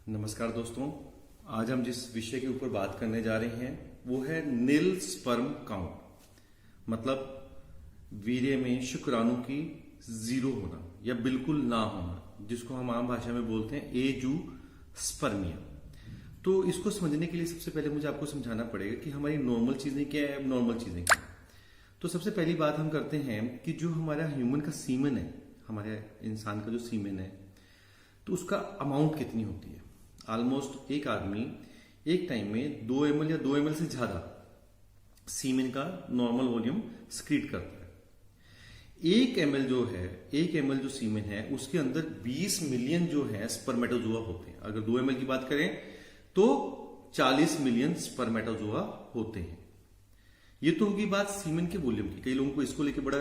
नमस्कार दोस्तों। आज हम जिस विषय के ऊपर बात करने जा रहे हैं वो है नील स्पर्म काउंट, मतलब वीर्य में शुक्राणु की जीरो होना या बिल्कुल ना होना, जिसको हम आम भाषा में बोलते हैं एजूस्पर्मिया। तो इसको समझने के लिए सबसे पहले मुझे आपको समझाना पड़ेगा कि हमारी नॉर्मल चीजें क्या है, एबनॉर्मल चीजें क्या है। तो सबसे पहली बात हम करते हैं कि जो हमारा ह्यूमन का सीमन है, हमारे इंसान का जो सीमन है, तो उसका अमाउंट कितनी होती है। ऑलमोस्ट एक आदमी एक टाइम में 2 ml या 2 ml से ज्यादा सीमेन का नॉर्मल वॉल्यूम स्क्रीट करता है। 1 ml जो है, 1 ml जो सीमेन है उसके अंदर 20 मिलियन जो है स्पर्मेटोजोआ होते हैं। अगर 2 ml की बात करें तो 40 मिलियन स्पर्मेटोजोआ होते हैं। ये तो होगी बात सीमेन के वॉल्यूम की। कई लोगों को इसको लेकर बड़ा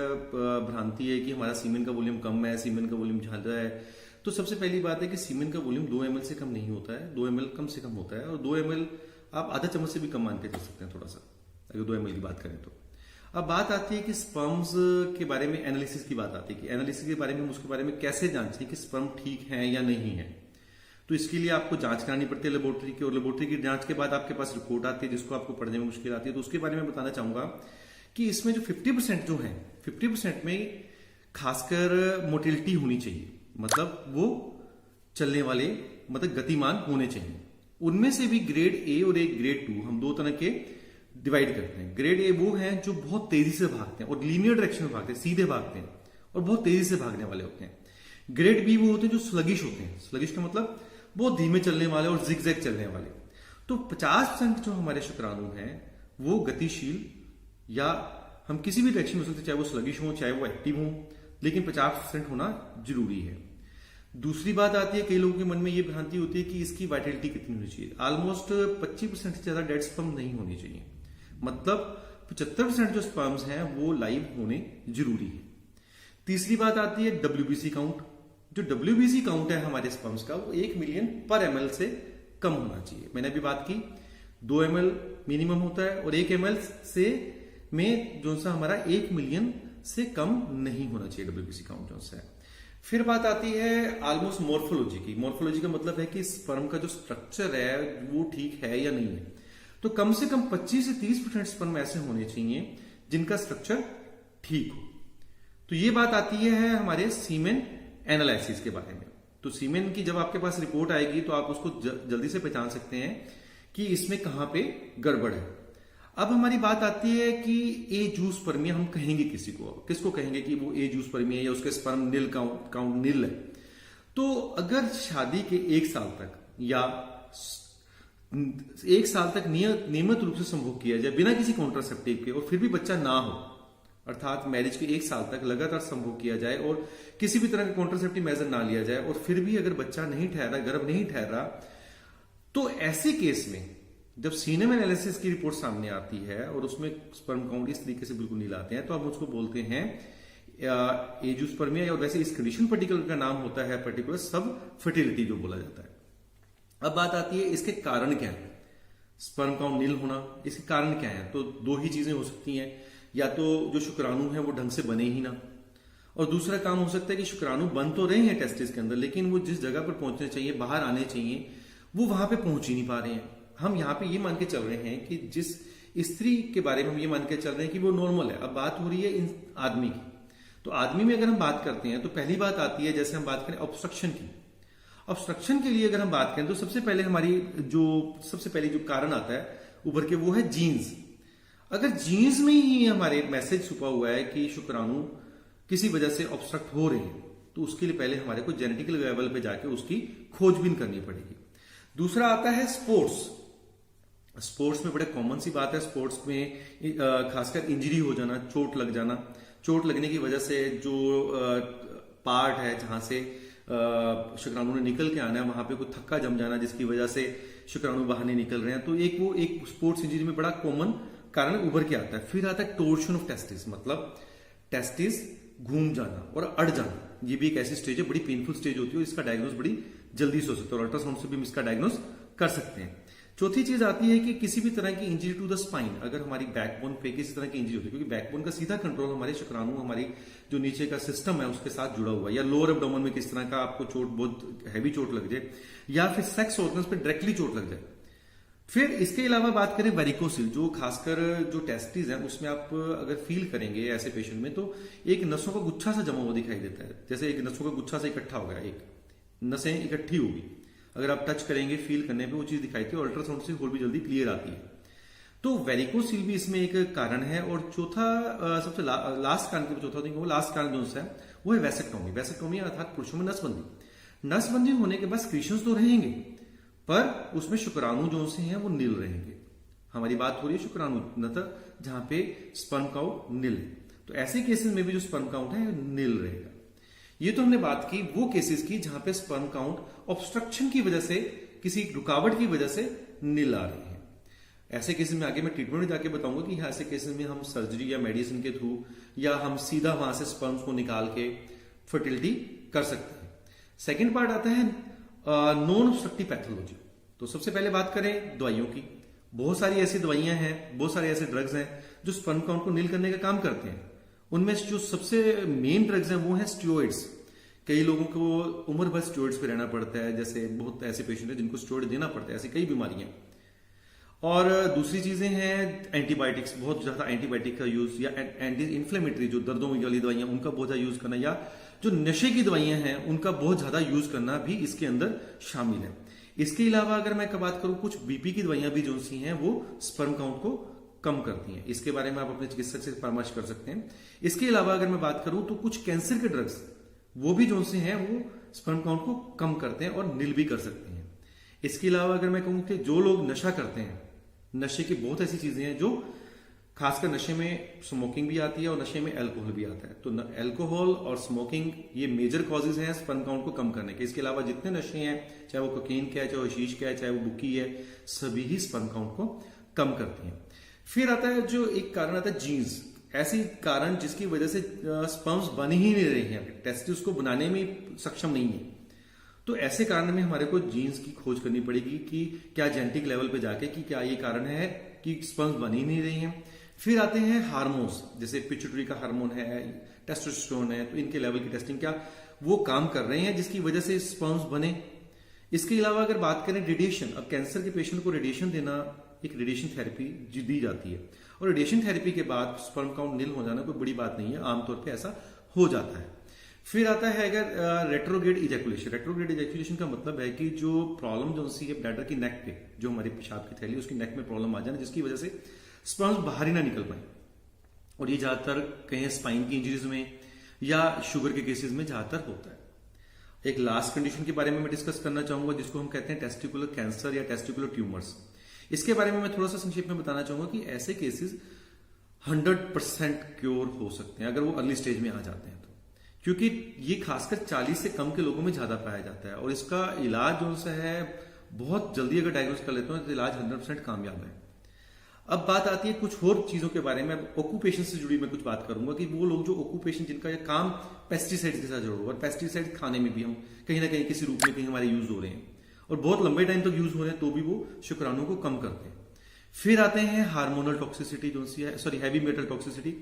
भ्रांति है कि हमारा सीमेन का वॉल्यूम कम है, सीमेन का वॉल्यूम ज्यादा है। तो सबसे पहली बात है कि सीमेन का वॉल्यूम 2 ml से कम नहीं होता है, 2 ml कम से कम होता है। और 2 ml आप आधा चम्मच से भी कम मान के चल सकते हैं थोड़ा सा, अगर 2 ml की बात करें तो। अब बात आती है कि स्पर्म्स के बारे में एनालिसिस की बात आती है कि एनालिसिस के बारे में हम उसके बारे में कैसे जांचें कि स्पर्म ठीक है या नहीं है। तो इसके लिए आपको जांच करानी पड़ती है लेबोरेटरी की, और लेबोरेटरी की जांच के बाद आपके पास रिपोर्ट आती है जिसको आपको पढ़ने में मुश्किल आती है। तो उसके बारे में बताना चाहूंगा कि इसमें जो 50% जो है, 50% में खासकर मोटिलिटी होनी चाहिए, मतलब वो चलने वाले, मतलब गतिमान होने चाहिए। उनमें से भी ग्रेड ए और एक ग्रेड 2 हम 2 तरह के डिवाइड करते हैं। ग्रेड ए वो हैं जो बहुत तेजी से भागते हैं और लीनियर डायरेक्शन में भागते हैं, सीधे भागते हैं और बहुत तेजी से भागने वाले होते हैं। ग्रेड बी वो होते हैं जो स्लगिश होते हैं। स्लगिश का मतलब बहुत धीमे चलने वाले और जिगजैग चलने वाले। तो 50% जो हमारे शुक्राणु हैं वो गतिशील, या हम किसी भी डायरेक्शन में हो सकते हैं, चाहे वो स्लगिश हो चाहे वो एक्टिव हो, लेकिन 50% होना जरूरी है। दूसरी बात आती है, कई लोगों के मन में ये भ्रांति होती है कि इसकी वाइटलिटी कितनी होनी चाहिए। ऑलमोस्ट 25% से ज्यादा डेड स्पर्म नहीं होनी चाहिए, मतलब 75% जो स्पर्म्स हैं वो लाइव होने जरूरी है। तीसरी बात आती है WBC काउंट। जो WBC काउंट है हमारे स्पर्म्स का, वो 1 मिलियन पर ml से कम होना चाहिए। मैंने अभी बात की 2 ml मिनिमम होता है, और 1 ml से में जो सा हमारा 1 मिलियन से कम नहीं होना चाहिए WBC काउंट जो है। फिर बात आती है ऑलमोस्ट मॉर्फोलॉजी की। मॉर्फोलॉजी का मतलब है कि स्पर्म का जो स्ट्रक्चर है वो ठीक है या नहीं है। तो कम से कम 25 से 30% स्पर्म ऐसे होने चाहिए जिनका स्ट्रक्चर ठीक हो। तो ये बात आती है हमारे सीमेन एनालिसिस के बारे में। तो सीमेन की जब आपके पास रिपोर्ट आएगी तो आप उसको जल्दी से पहचान सकते हैं कि इसमें कहां पे गड़बड़ है। अब हमारी बात आती है कि एजूस्पर्मिया हम कहेंगे किसको कहेंगे कि वो एजूस्पर्मिया या उसके स्पर्म नील काउंट नील है। तो अगर शादी के 1 साल तक या 1 साल तक नियमित रूप से संभोग किया जाए बिना किसी कॉन्ट्रासेप्टिव के, और फिर भी बच्चा ना हो, अर्थात मैरिज के 1 साल तक लगातार संभोग किया जाए और किसी भी तरह का कॉन्ट्रासेप्टिव मेजर ना लिया जाए, और फिर भी अगर बच्चा नहीं ठहरा, गर्भ नहीं ठहरा, तो ऐसे केस में जब सीमेन एनालिसिस की रिपोर्ट सामने आती है और उसमें स्पर्म काउंट इस तरीके से बिल्कुल नील आते हैं, तो हम उसको बोलते हैं एजूस्पर्मिया, और वैसे इस कंडीशन पर्टिकुलर का नाम होता है पर्टिकुलर सब फर्टिलिटी जो बोला जाता है। अब बात आती है इसके कारण क्या है, स्पर्म काउंट नील होना, इसके कारण क्या है। तो 2 ही चीजें हो सकती हैं, या तो जो शुक्राणु है वो ढंग से बने ही ना, और दूसरा काम हो सकता है कि शुक्राणु बन तो रहे हैं टेस्टिस के अंदर, लेकिन वो जिस जगह पर पहुंचने चाहिए, बाहर आने चाहिए, वो वहां पे पहुंच ही नहीं पा रहे हैं। हम यहाँ पे ये मान के चल रहे हैं कि जिस स्त्री के बारे में हम ये मान के चल रहे हैं कि वो नॉर्मल है। अब बात हो रही है इन आदमी की। तो आदमी में अगर हम बात करते हैं तो पहली बात आती है, जैसे हम बात करें ऑब्स्ट्रक्शन की। ऑब्स्ट्रक्शन के लिए अगर हम बात करें तो सबसे पहले जो कारण आता है उभर के, वो है जीन्स। अगर जीन्स में ही हमारे मैसेज छुपा हुआ है कि शुक्राणु किसी वजह से ऑब्स्ट्रक्ट हो रहे हैं, तो उसके लिए पहले हमारे को जेनेटिकल लेवल पे जाके उसकी खोजबीन करनी पड़ेगी। दूसरा आता है स्पोर्ट्स। स्पोर्ट्स में बड़े कॉमन सी बात है, स्पोर्ट्स में खासकर इंजरी हो जाना, चोट लग जाना। चोट लगने की वजह से जो पार्ट है जहां से शुक्राणु ने निकल के आना है, वहां पे कोई थक्का जम जाना जिसकी वजह से शुक्राणु बाहर नहीं निकल रहे हैं, तो एक स्पोर्ट्स इंजरी में बड़ा कॉमन कारण उभर के आता है। फिर आता है टोर्शन ऑफ टेस्टिस, मतलब टेस्टिस घूम जाना और अड़ जाना। ये भी एक ऐसी स्टेज है, बड़ी पेनफुल स्टेज होती है, इसका डायग्नोस बड़ी जल्दी से हो सकता है और अल्ट्रासाउंड से भी हम इसका डायग्नोस कर सकते हैं। चौथी चीज आती है कि किसी भी तरह की इंजरी टू द स्पाइन, अगर हमारी बैकबोन पे किसी तरह की इंजरी होती है, क्योंकि बैकबोन का सीधा कंट्रोल हमारे शुक्राणु, हमारी जो नीचे का सिस्टम है उसके साथ जुड़ा हुआ है, या लोअर एब्डोमेन में किस तरह का आपको चोट, बहुत हैवी चोट लग जाए, या फिर सेक्स ऑर्गन्स पे डायरेक्टली चोट लग जाए। फिर इसके अलावा बात करें वेरिकोसिल, जो खासकर जो टेस्टिस है उसमें आप अगर फील करेंगे ऐसे पेशेंट में, तो एक नसों का गुच्छा सा जमा हुआ दिखाई देता है, जैसे एक नसों का गुच्छा सा इकट्ठा हो गया, एक नसें इकट्ठी होगी, अगर आप टच करेंगे फील करने पे वो चीज दिखाई थी, अल्ट्रासाउंड से और भी जल्दी क्लियर आती है। तो वेरिकोसिल भी इसमें एक कारण है। और चौथा, सबसे लास्ट कारण के चौथा वो लास्ट कारण जो है वो है वैसेक्टोमी। वैसेक्टोमी अर्थात पुरुषों में नसबंदी। नसबंदी होने के बाद स्क्रीशंस तो रहेंगे, पर उसमें शुक्राणु जो से हैं वो नील रहेंगे। हमारी बात हो रही है शुक्राणु जहां पे स्पर्म काउंट नील है, तो ऐसे केसेस में भी जो स्पर्म काउंट है नील रहेगा। ये तो हमने बात की वो केसेस की जहां पे स्पर्म काउंट ऑब्स्ट्रक्शन की वजह से, किसी रुकावट की वजह से नील आ रही है। ऐसे केसेस में आगे मैं ट्रीटमेंट में जाके बताऊंगा कि ऐसे केसेस में हम सर्जरी या मेडिसिन के थ्रू या हम सीधा वहां से स्पर्म्स को निकाल के फर्टिलिटी कर सकते हैं। सेकेंड पार्ट आता है नॉन ऑब्स्ट्रक्टिव पैथोलॉजी। तो सबसे पहले बात करें दवाइयों की। बहुत सारी ऐसी दवाइयां हैं, बहुत सारे ऐसे ड्रग्स हैं जो स्पर्म काउंट को नील करने का काम करते हैं। उनमें जो सबसे मेन ड्रग्स हैं वो है स्टेरॉइड्स। कई लोगों को उम्र भर स्टेरॉइड्स पे रहना पड़ता है, जैसे बहुत ऐसे पेशेंट हैं जिनको स्टेरॉइड देना पड़ता है, ऐसी कई बीमारियां। और दूसरी चीजें हैं एंटीबायोटिक्स, बहुत ज्यादा एंटीबायोटिक का यूज, या एंटी इन्फ्लेमेटरी जो दर्दों वाली दवाइयां उनका बहुत ज्यादा यूज करना, या जो नशे की दवाइयां हैं उनका बहुत ज्यादा यूज करना भी इसके अंदर शामिल है। इसके अलावा अगर मैं बात करूं, कुछ बीपी की दवाइयां भी जो सी हैं वो स्पर्म काउंट को कम करती हैं। इसके बारे में आप अपने चिकित्सक से परामर्श कर सकते हैं। इसके अलावा अगर मैं बात करूं तो कुछ कैंसर के ड्रग्स वो भी जो से हैं वो स्पर्म काउंट को कम करते हैं और नील भी कर सकते हैं। इसके अलावा अगर मैं कहूं कि जो लोग नशा करते हैं, नशे की बहुत ऐसी चीजें हैं जो खासकर नशे में स्मोकिंग भी आती है और नशे में अल्कोहल भी आता है। तो अल्कोहल और स्मोकिंग ये मेजर कॉजेज हैं स्पर्म काउंट को कम करने के। इसके अलावा जितने नशे हैं, चाहे वो कोकीन का है, चाहे वो शीश का है, चाहे वो बुकी है, सभी ही स्पर्म काउंट को कम करती हैं। फिर आता है जो एक कारण आता है जीन्स, ऐसी कारण जिसकी वजह से स्पर्म्स बन ही नहीं रहे हैं, टेस्टिस को बनाने में सक्षम नहीं है। तो ऐसे कारण में हमारे को जीन्स की खोज करनी पड़ेगी कि क्या जेनेटिक लेवल पे जाके कि क्या ये कारण है कि स्पर्म्स बन ही नहीं रही हैं। फिर आते हैं हार्मोन्स, जैसे पिट्यूटरी का हार्मोन है, टेस्टोस्टेरोन है, तो इनके लेवल की टेस्टिंग क्या वो काम कर रहे हैं जिसकी वजह से स्पर्म्स बने। इसके अलावा अगर बात करें रेडिएशन, अब कैंसर के पेशेंट को रेडिएशन देना, एक रेडिएशन थेरेपी दी जाती है, और रेडिएशन थेरेपी के बाद स्पर्म काउंट नील हो जाना कोई बड़ी बात नहीं है, आमतौर पे ऐसा हो जाता है। फिर आता है अगर रेट्रोग्रेड इजैकुलेशन। रेट्रोग्रेड इजैकुलेशन का मतलब है कि जो प्रॉब्लम जो सी है ब्लैडर की नेक पे, जो हमारी पेशाब की थैली उसकी नेक में प्रॉब्लम आ जाना, जिसकी वजह से स्पर्म्स बाहर ही ना निकल पाए। और ये ज्यादातर कहीं स्पाइन की इंजरीज में या शुगर के केसेस में ज्यादातर होता है। एक लास्ट कंडीशन के बारे में मैं डिस्कस करना चाहूंगा जिसको हम कहते हैं टेस्टिकुलर कैंसर या टेस्टिकुलर ट्यूमर्स। इसके बारे में मैं थोड़ा सा संक्षेप में बताना चाहूंगा कि ऐसे केसेस 100% क्योर हो सकते हैं अगर वो अर्ली स्टेज में आ जाते हैं तो, क्योंकि ये खासकर 40 से कम के लोगों में ज्यादा पाया जाता है और इसका इलाज जो है बहुत जल्दी अगर डायग्नोस कर लेते हो तो इलाज 100% कामयाब है। अब बात आती है कुछ और चीजों के बारे में। ऑक्यूपेशन से जुड़ी मैं कुछ बात करूंगा कि वो लोग जो ऑक्यूपेशन जिनका ये काम पेस्टिसाइड के साथ जुड़ा हुआ, और पेस्टिसाइड खाने में भी हम कहीं ना कहीं किसी रूप में कहीं हमारे यूज हो रहे हैं और बहुत लंबे टाइम तक यूज हो रहे हैं, तो भी वो शुक्राणु को कम करते हैं। फिर आते हैं हार्मोनल टॉक्सिसिटी जो सी है, sorry heavy metal toxicity.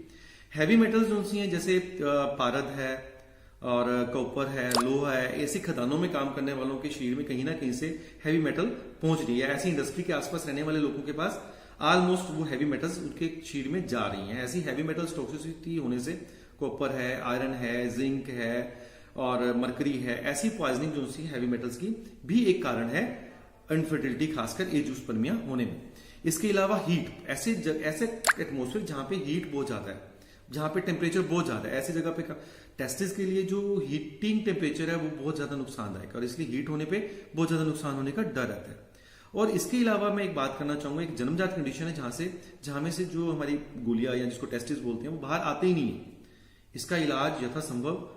Heavy metals जो सी हैं जैसे पारद है और कॉपर है, लोहा है, ऐसी खदानों में काम करने वालों के शरीर में कहीं ना कहीं से हैवी मेटल पहुंच रही है। ऐसी इंडस्ट्री के आसपास रहने वाले लोगों के पास ऑलमोस्ट वो हैवी मेटल्स उनके शरीर में जा रही हैं। ऐसी हैवी मेटल्स टॉक्सिसिटी होने से कॉपर है, आयरन है, जिंक है और मरकरी है, ऐसी पॉइजनिंग जो सी हैवी मेटल्स की भी एक कारण है इनफर्टिलिटी, खासकर एंजियोस्पर्मिया होने में। इसके अलावा हीट, ऐसे एटमोस्फेयर जहां पे हीट बहुत ज्यादा है, जहां पे टेम्परेचर बहुत ज्यादा है, ऐसी जगह पे टेस्टिस के लिए जो हीटिंग टेम्परेचर है वो बहुत ज्यादा नुकसानदायक है और इसलिए हीट होने पे बहुत ज्यादा नुकसान होने का डर रहता है। और इसके अलावा मैं एक बात करना चाहूंगा, एक जन्मजात कंडीशन है जहां में से जो हमारी गोलियां या जिसको टेस्टिस बोलते हैं वो बाहर आते ही नहीं है। इसका इलाज यथासंभव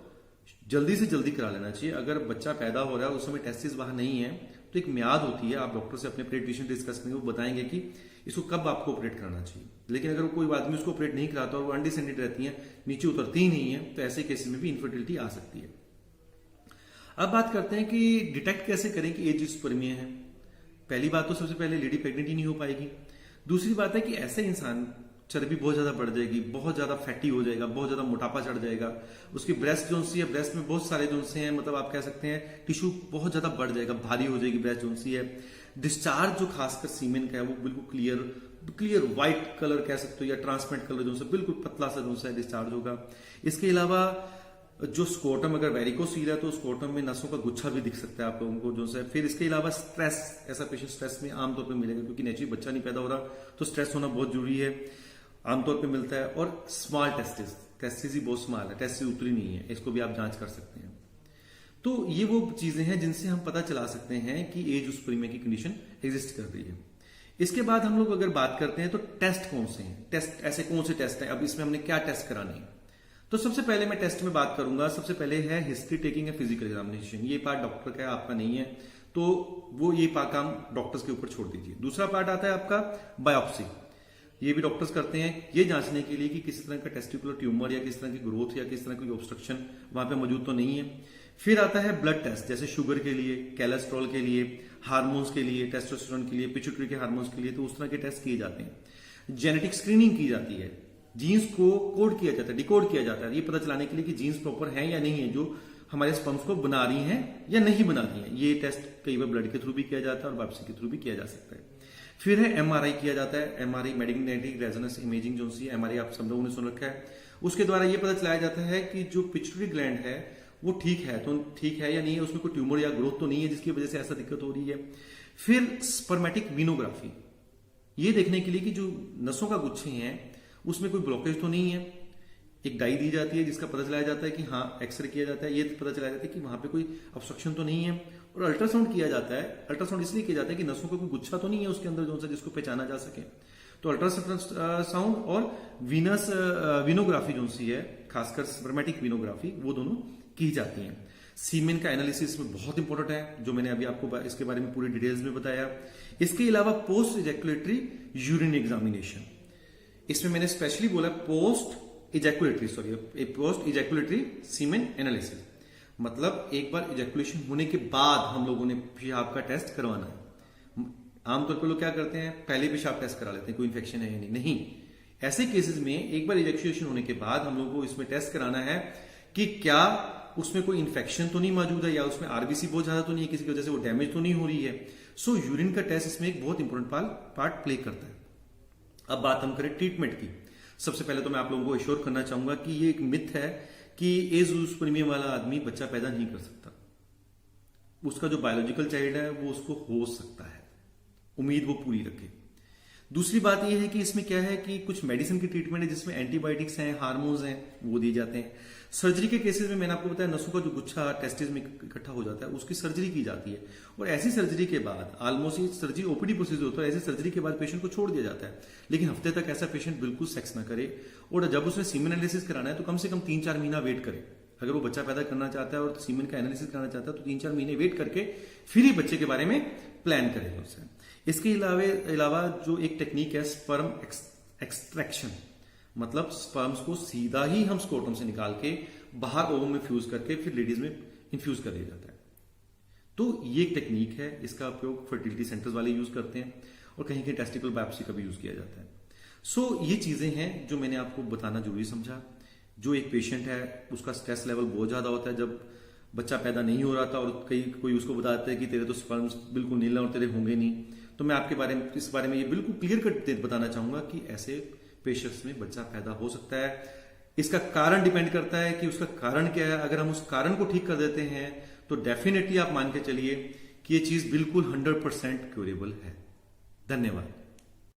जल्दी से जल्दी करा लेना चाहिए। अगर बच्चा पैदा हो रहा है उस समय टेस्टिस बाहर नहीं है तो एक म्याद होती है, आप डॉक्टर से अपने पेडियाट्रिशियन डिस्कस करेंगे, वो बताएंगे कि इसको कब आपको ऑपरेट करना चाहिए। लेकिन अगर कोई आदमी उसको ऑपरेट नहीं कराता और वो अनडिसेंडेड रहती है, नीचे उतरती ही नहीं है, तो ऐसे केसेस में भी इनफर्टिलिटी आ सकती है। अब बात करते हैं कि डिटेक्ट कैसे करें कि एंजियोस्पर्मिया है। पहली बात तो सबसे पहले लेडी प्रेग्नेंट ही नहीं हो पाएगी। दूसरी बात है कि ऐसे इंसान चर्बी बहुत ज्यादा बढ़ जाएगी, बहुत ज्यादा फैटी हो जाएगा, बहुत ज्यादा मोटापा चढ़ जाएगा, उसकी ब्रेस्ट जो सी है, ब्रेस्ट में बहुत सारे जो से हैं, मतलब आप कह सकते हैं टिश्यू बहुत ज्यादा बढ़ जाएगा, भारी हो जाएगी ब्रेस्ट जो सी है। डिस्चार्ज जो खासकर सीमेन का है वो बिल्कुल क्लियर व्हाइट कलर कह सकते हो या ट्रांसपेरेंट कलर जो है बिल्कुल पतला सा जो है डिस्चार्ज होगा। इसके अलावा जो स्कोटम अगर वेरिकोसील है तो स्कोटम में नसों का गुच्छा भी दिख सकता है आप लोगों को जो है। फिर इसके अलावा स्ट्रेस, ऐसा पेशेंट स्ट्रेस में आमतौर पर मिलेगा क्योंकि नेचुरली बच्चा नहीं पैदा हो रहा, तो स्ट्रेस होना बहुत जरूरी है, आमतौर पे मिलता है। और स्मॉल टेस्टिस ही बहुत स्मॉल है, टेस्टिस उतरी नहीं है, इसको भी आप जांच कर सकते हैं। तो ये वो चीजें हैं जिनसे हम पता चला सकते हैं कि एज उस प्रीमियम की कंडीशन एग्जिस्ट कर रही है। इसके बाद हम लोग अगर बात करते हैं तो टेस्ट कौन से हैं, टेस्ट ऐसे कौन से टेस्ट हैं, अब इसमें हमने क्या टेस्ट कराने हैं। तो सबसे पहले मैं टेस्ट में बात करूंगा, सबसे पहले है हिस्ट्री टेकिंग है फिजिकल एग्जामिनेशन। ये पार्ट डॉक्टर का है, आपका नहीं है, तो वो ये काम डॉक्टर्स के ऊपर छोड़ दीजिए। दूसरा पार्ट आता है आपका बायोप्सी, ये भी डॉक्टर्स करते हैं ये जांचने के लिए कि किस तरह का टेस्टिकुलर ट्यूमर या किस तरह की ग्रोथ या किस तरह की ऑब्स्ट्रक्शन वहां पे मौजूद तो नहीं है। फिर आता है ब्लड टेस्ट, जैसे शुगर के लिए, कोलेस्ट्रॉल के लिए, हार्मोन्स के लिए, टेस्टोस्टेरोन के लिए, पिट्यूटरी के हार्मोन्स के लिए, तो उस तरह के टेस्ट किए जाते हैं। जेनेटिक स्क्रीनिंग की जाती है, जीन्स को कोड किया जाता है, डिकोड किया जाता है, ये पता चलाने के लिए कि जीन्स प्रॉपर है या नहीं है जो हमारे स्पर्म्स को बना रही हैं या नहीं बना रही हैं। ये टेस्ट कई बार ब्लड के थ्रू भी किया जाता है और बायोप्सी के थ्रू भी किया जा सकता है। फिर है एमआरआई किया जाता है, एमआरआई मैग्नेटिक रेजोनेंस इमेजिंग जो सी एमआरआई आप सब लोगों ने सुन रखा है। उसके द्वारा ये पता चलाया जाता है कि जो पिट्यूटरी ग्लैंड है वो ठीक है तो ठीक है या नहीं है, उसमें कोई ट्यूमर या ग्रोथ तो नहीं है जिसकी वजह से ऐसा दिक्कत हो रही है। फिर स्पर्मेटिक वीनोग्राफी, ये देखने के लिए कि जो नसों का गुच्छे हैं उसमें कोई ब्लॉकेज तो नहीं है। एक डाई दी जाती है जिसका पता चलाया जाता है कि हाँ, एक्सरे किया जाता है, ये पता चलाया जाता है कि वहां पे कोई ऑब्स्ट्रक्शन तो नहीं है। और अल्ट्रासाउंड किया जाता है, अल्ट्रासाउंड इसलिए किया जाता है कि नसों का कोई गुच्छा तो नहीं है उसके अंदर जो सा जिसको पहचाना जा सके। तो अल्ट्रासाउंड और वीनोग्राफी जो सी है, खासकर स्पर्मेटिक वीनोग्राफी, वो दोनों की जाती हैं। सीमेन का एनालिसिस में बहुत इंपॉर्टेंट है, जो मैंने अभी आपको इसके बारे में पूरी डिटेल्स में बताया। इसके अलावा पोस्ट इजैकुलेटरी यूरिन एग्जामिनेशन, इसमें मैंने स्पेशली बोला पोस्ट इजैकुलेटरी सीमेन एनालिसिस, मतलब एक बार इजैकुलेशन होने के बाद हम लोगों ने पेशाब का टेस्ट करवाना है। आमतौर पर लोग क्या करते हैं, पहले पेशाब टेस्ट करा लेते हैं कोई इंफेक्शन है या नहीं। ऐसे केसेस में एक बार इजैकुलेशन होने के बाद हम लोगों को इसमें टेस्ट कराना है कि क्या उसमें कोई इंफेक्शन तो नहीं मौजूद है या उसमें आरबीसी बहुत ज्यादा तो नहीं है, किसी की वजह से वो डैमेज तो नहीं हो रही है। सो यूरिन का टेस्ट इसमें एक बहुत इंपॉर्टेंट पार्ट प्ले करता है। अब बात हम करें ट्रीटमेंट की। सबसे पहले तो मैं आप लोगों को एश्योर करना चाहूंगा कि ये एक मिथ है कि एज़ोस्पर्मिया वाला आदमी बच्चा पैदा नहीं कर सकता। उसका जो बायोलॉजिकल चाइल्ड है वो उसको हो सकता है, उम्मीद वो पूरी रखे। दूसरी बात यह है कि इसमें क्या है कि कुछ मेडिसिन की ट्रीटमेंट है जिसमें एंटीबायोटिक्स हैं, हार्मोन्स हैं, वो दिए जाते हैं। सर्जरी के केसेस में मैंने आपको बताया नसों का जो गुच्छा टेस्टिस में इकट्ठा हो जाता है उसकी सर्जरी की जाती है। और ऐसी सर्जरी के बाद ऑलमोस्ट ये सर्जरी ओपीडी प्रोसीजर होता है, ऐसी सर्जरी के बाद पेशेंट को छोड़ दिया जाता है। लेकिन हफ्ते तक ऐसा पेशेंट बिल्कुल सेक्स ना करे, और जब उसने सीमेन एनालिसिस कराना है तो कम से कम 3-4 महीना वेट करे। अगर वो बच्चा पैदा करना चाहता है और सीमेन का एनालिसिस कराना चाहता है तो 3-4 महीने वेट करके फिर ही बच्चे के बारे में प्लान करेगा उससे। इसके अलावा जो एक टेक्निक है स्पर्म एक्सट्रैक्शन, मतलब स्पर्म्स को सीधा ही हम स्कोटम से निकाल के बाहर ओवम में फ्यूज करके फिर लेडीज में इन्फ्यूज कर दिया जाता है। तो ये एक टेक्निक है, इसका उपयोग फर्टिलिटी सेंटर्स वाले यूज करते हैं और कहीं कहीं टेस्टिकल बायोप्सी का भी यूज किया जाता है। सो ये चीजें हैं जो मैंने आपको बताना जरूरी समझा। जो एक पेशेंट है उसका स्ट्रेस लेवल बहुत ज्यादा होता है जब बच्चा पैदा नहीं हो रहा था और कोई उसको बताता है कि तेरे तो स्पर्म्स बिल्कुल नीला और तेरे होंगे नहीं, तो मैं आपके इस बारे में ये बिल्कुल क्लियर कट बताना चाहूंगा कि ऐसे पेशेंट्स में बच्चा पैदा हो सकता है। इसका कारण डिपेंड करता है कि उसका कारण क्या है। अगर हम उस कारण को ठीक कर देते हैं तो डेफिनेटली आप मान के चलिए कि ये चीज बिल्कुल 100% क्यूरेबल है। धन्यवाद।